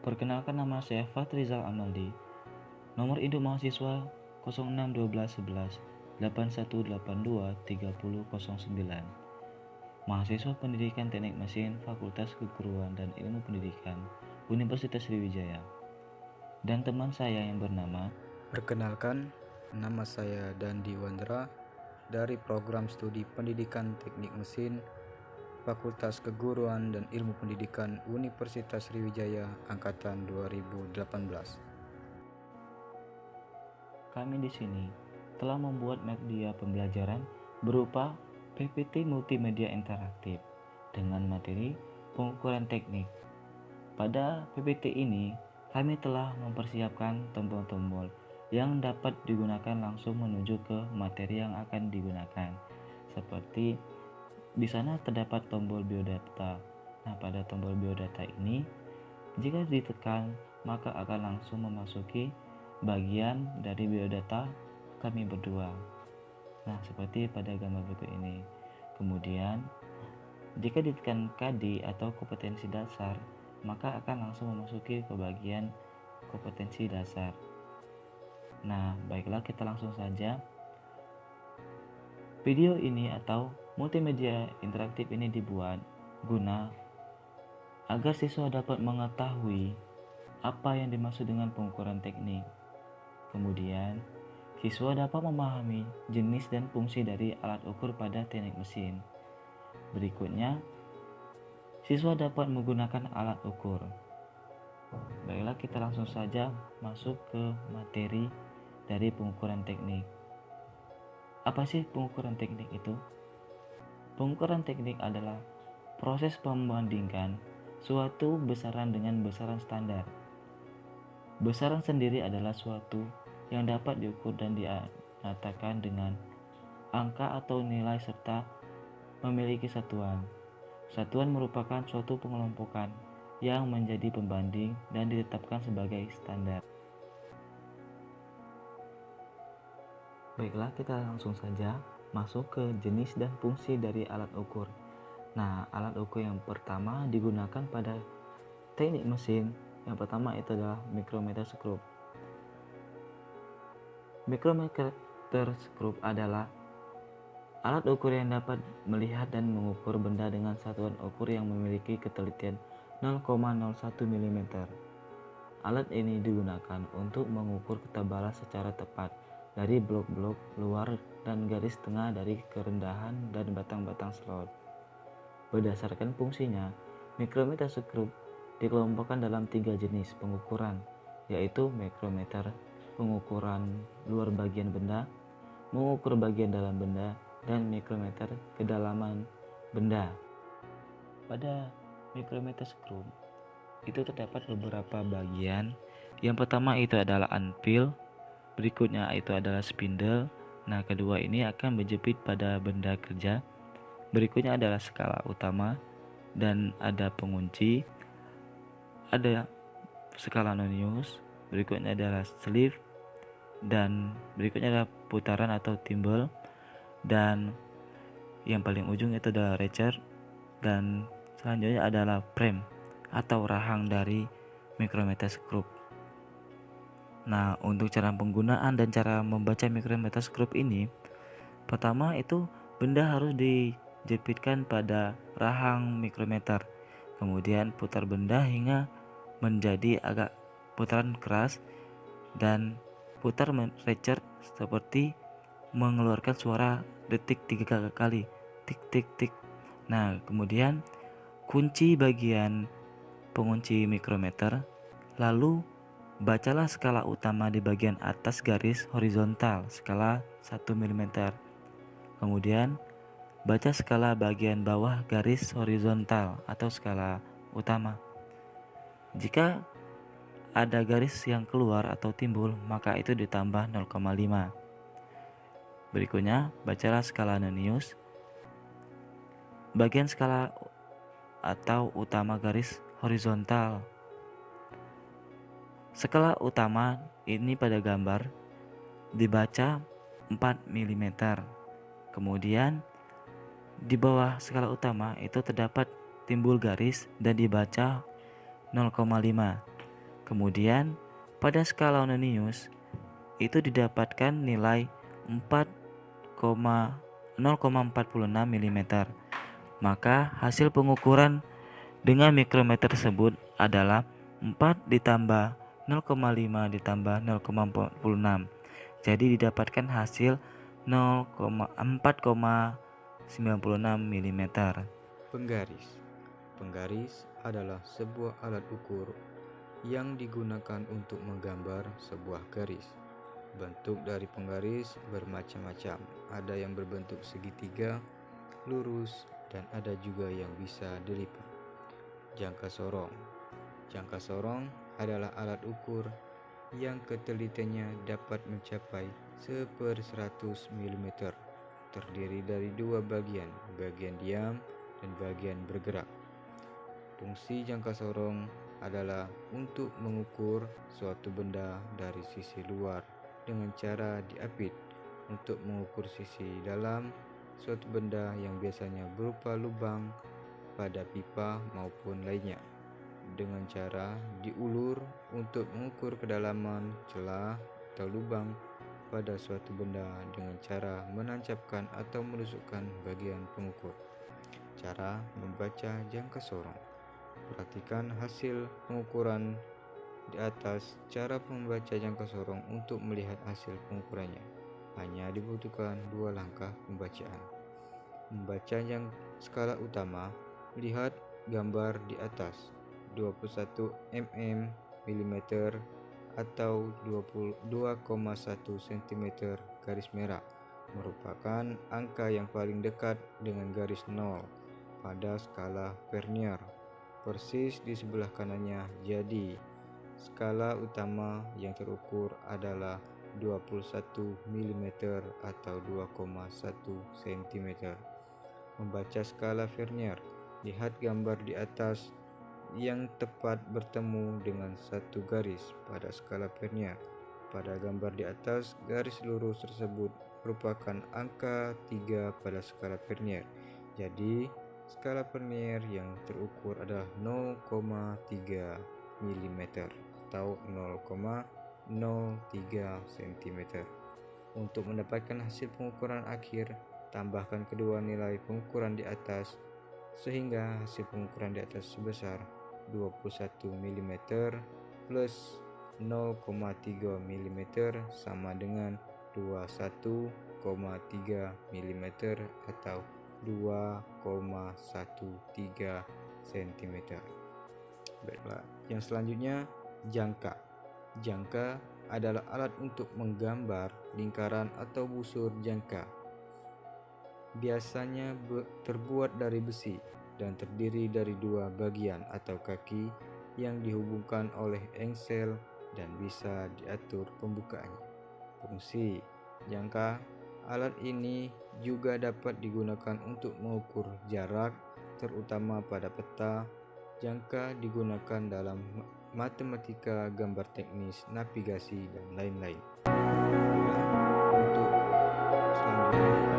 Perkenalkan, nama saya Fatrizal Amaldi. Nomor induk mahasiswa 06121181823009. Mahasiswa Pendidikan Teknik Mesin Fakultas Keguruan dan Ilmu Pendidikan Universitas Sriwijaya. Dan teman saya yang bernama Perkenalkan, nama saya Dandi Wandra dari Program Studi Pendidikan Teknik Mesin Fakultas Keguruan dan Ilmu Pendidikan Universitas Sriwijaya Angkatan 2018. Kami di sini telah membuat media pembelajaran berupa PPT multimedia interaktif dengan materi pengukuran teknik. Pada PPT ini, kami telah mempersiapkan tombol-tombol yang dapat digunakan langsung menuju ke materi yang akan digunakan. Seperti di sana terdapat tombol biodata. Nah, pada tombol biodata ini, jika ditekan, maka akan langsung memasuki bagian dari biodata kami berdua. Nah, seperti pada gambar berikut ini. Kemudian, jika ditekan KD atau kompetensi dasar, maka akan langsung memasuki ke bagian kompetensi dasar. Nah, baiklah, kita langsung saja. Video ini atau multimedia interaktif ini dibuat guna agar siswa dapat mengetahui apa yang dimaksud dengan pengukuran teknik. Kemudian, siswa dapat memahami jenis dan fungsi dari alat ukur pada teknik mesin. Berikutnya, siswa dapat menggunakan alat ukur. Baiklah, kita langsung saja masuk ke materi dari pengukuran teknik. Apa sih pengukuran teknik itu? Pengukuran teknik adalah proses membandingkan suatu besaran dengan besaran standar. Besaran sendiri adalah suatu yang dapat diukur dan dinyatakan dengan angka atau nilai serta memiliki satuan. Satuan merupakan suatu pengelompokan yang menjadi pembanding dan ditetapkan sebagai standar. Baiklah, kita langsung saja masuk ke jenis dan fungsi dari alat ukur. Nah, alat ukur yang pertama digunakan pada teknik mesin. Yang pertama itu adalah micrometer screw. Micrometer screw adalah alat ukur yang dapat melihat dan mengukur benda dengan satuan ukur yang memiliki ketelitian 0,01 mm. Alat ini digunakan untuk mengukur ketebalan secara tepat dari blok-blok luar dan garis tengah dari kerendahan dan batang-batang slot. Berdasarkan fungsinya, micrometer screw dikelompokkan dalam 3 jenis pengukuran, yaitu micrometer pengukuran luar bagian benda, mengukur bagian dalam benda, dan mikrometer kedalaman benda. Pada micrometer screw itu terdapat beberapa bagian. Yang pertama itu adalah anvil, berikutnya itu adalah spindle. Nah, kedua ini akan menjepit pada benda kerja. Berikutnya adalah skala utama dan ada pengunci, ada skala nonius, berikutnya adalah sleeve, dan berikutnya adalah putaran atau timbal, dan yang paling ujung itu adalah ratchet, dan selanjutnya adalah frame atau rahang dari micrometer screw. Nah, untuk cara penggunaan dan cara membaca micrometer screw ini, pertama itu benda harus dijepitkan pada rahang mikrometer, kemudian putar benda hingga menjadi agak putaran keras, dan putar ratchet seperti mengeluarkan suara detik 3 kali, tik tik tik. Nah, kemudian kunci bagian pengunci mikrometer, lalu bacalah skala utama di bagian atas garis horizontal skala 1 mm. Kemudian baca skala bagian bawah garis horizontal atau skala utama. Jika ada garis yang keluar atau timbul, maka itu ditambah 0,5. Berikutnya, bacalah skala nonius. Bagian skala atau utama garis horizontal. Skala utama ini pada gambar dibaca 4 mm. Kemudian di bawah skala utama itu terdapat timbul garis dan dibaca 0,5. Kemudian pada skala Onenius itu didapatkan nilai 0,46 mm. Maka hasil pengukuran dengan mikrometer tersebut adalah 4 ditambah 0,5 ditambah 0,46. Jadi didapatkan hasil 4,96 mm. Penggaris. Penggaris adalah sebuah alat ukur yang digunakan untuk menggambar sebuah garis. Bentuk dari penggaris bermacam-macam. Ada yang berbentuk segitiga, lurus, dan ada juga yang bisa dilipat. Jangka sorong. Jangka sorong adalah alat ukur yang ketelitiannya dapat mencapai 1/100 mm. Terdiri dari dua bagian diam dan bagian bergerak. Fungsi jangka sorong adalah untuk mengukur suatu benda dari sisi luar dengan cara diapit untuk mengukur sisi dalam suatu benda yang biasanya berupa lubang pada pipa maupun lainnya, dengan cara diulur untuk mengukur kedalaman celah atau lubang pada suatu benda dengan cara menancapkan atau menusukkan bagian pengukur. Cara membaca jangka sorong. Perhatikan hasil pengukuran di atas. Cara membaca jangka sorong untuk melihat hasil pengukurannya hanya dibutuhkan 2 langkah pembacaan. Membaca skala utama, lihat gambar di atas 21 mm atau 2,1 cm garis merah merupakan angka yang paling dekat dengan garis 0 pada skala Vernier. Persis di sebelah kanannya. Jadi skala utama yang terukur adalah 21 mm atau 2,1 cm. Membaca skala Vernier, lihat gambar di atas yang tepat bertemu dengan satu garis pada skala Vernier. Pada gambar di atas, garis lurus tersebut merupakan angka 3 pada skala Vernier. Jadi skala Vernier yang terukur adalah 0,3 mm atau 0,03 cm. Untuk mendapatkan hasil pengukuran akhir, tambahkan kedua nilai pengukuran di atas sehingga hasil pengukuran di atas sebesar 21 mm plus 0,3 mm sama dengan 21,3 mm atau 2,13 cm. Baiklah, yang selanjutnya jangka. Jangka adalah alat untuk menggambar lingkaran atau busur jangka. Biasanya terbuat dari besi dan terdiri dari dua bagian atau kaki yang dihubungkan oleh engsel dan bisa diatur pembukaannya. Fungsi jangka. Alat ini juga dapat digunakan untuk mengukur jarak, terutama pada peta. Jangka digunakan dalam matematika, gambar teknis, navigasi, dan lain-lain. Untuk selanjutnya